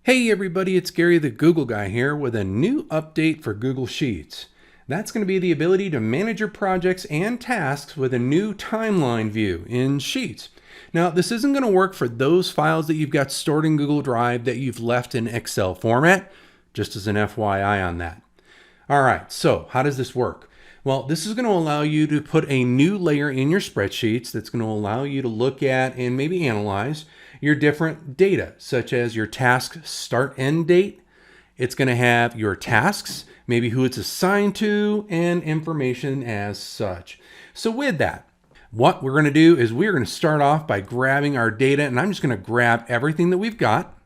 Hey everybody, it's Gary the Google Guy here with a new update for Google Sheets. That's going to be the ability to manage your projects and tasks with a new timeline view in Sheets. Now, this isn't going to work for those files that you've got stored in Google Drive that you've left in Excel format, just as an FYI on that. All right, so how does this work? Well, this is going to allow you to put a new layer in your spreadsheets that's going to allow you to look at and maybe analyze your different data, such as your task start end date. It's going to have your tasks, maybe who it's assigned to, and information as such. So with that, what we're going to do is we're going to start off by grabbing our data, and I'm just going to grab everything that we've got.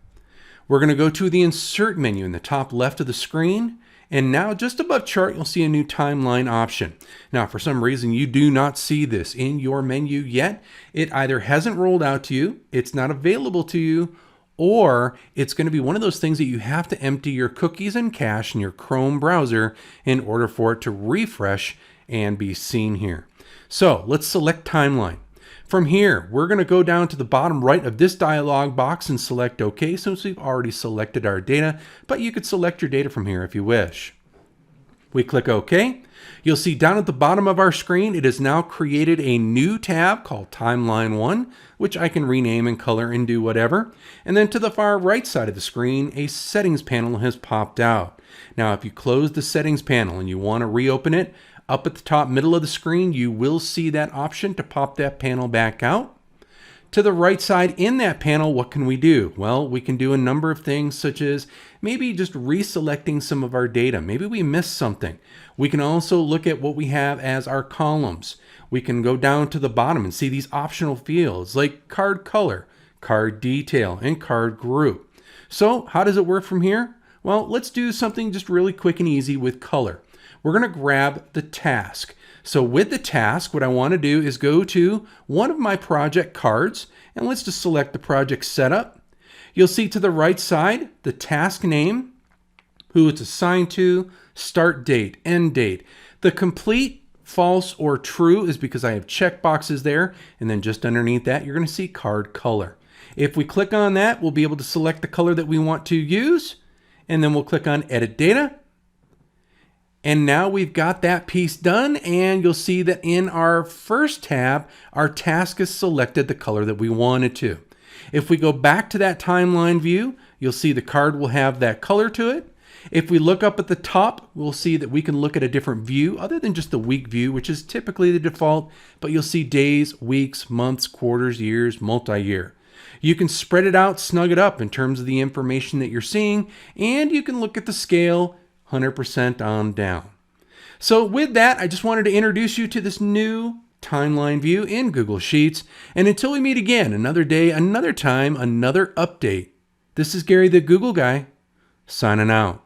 We're going to go to the Insert menu in the top left of the screen. And now just above chart, you'll see a new timeline option. Now, for some reason, you do not see this in your menu yet. It either hasn't rolled out to you, it's not available to you, or it's going to be one of those things that you have to empty your cookies and cache in your Chrome browser in order for it to refresh and be seen here. So let's select timeline. From here, we're going to go down to the bottom right of this dialog box and select OK, since we've already selected our data, but you could select your data from here if you wish. We click OK. You'll see down at the bottom of our screen, it has now created a new tab called Timeline 1, which I can rename and color and do whatever. And then to the far right side of the screen, a settings panel has popped out. Now, if you close the settings panel and you want to reopen it, up at the top middle of the screen, you will see that option to pop that panel back out. To the right side in that panel, what can we do? Well, we can do a number of things, such as maybe just reselecting some of our data. Maybe we missed something. We can also look at what we have as our columns. We can go down to the bottom and see these optional fields like card color, card detail, and card group. So how does it work from here? Well, let's do something just really quick and easy with color. We're going to grab the task. So with the task, what I want to do is go to one of my project cards, and let's just select the project setup. You'll see to the right side, the task name, who it's assigned to, start date, end date. The complete, false, or true is because I have checkboxes there, and then just underneath that, you're going to see card color. If we click on that, we'll be able to select the color that we want to use, and then we'll click on Edit Data. And now we've got that piece done, and you'll see that in our first tab, our task is selected the color that we wanted to. If we go back to that timeline view, you'll see the card will have that color to it. If we look up at the top, we'll see that we can look at a different view other than just the week view, which is typically the default, but you'll see days, weeks, months, quarters, years, multi-year. You can spread it out, snug it up in terms of the information that you're seeing, and you can look at the scale 100% on down. So with that, I just wanted to introduce you to this new timeline view in Google Sheets. And until we meet again, another day, another time, another update. This is Gary the Google Guy, signing out.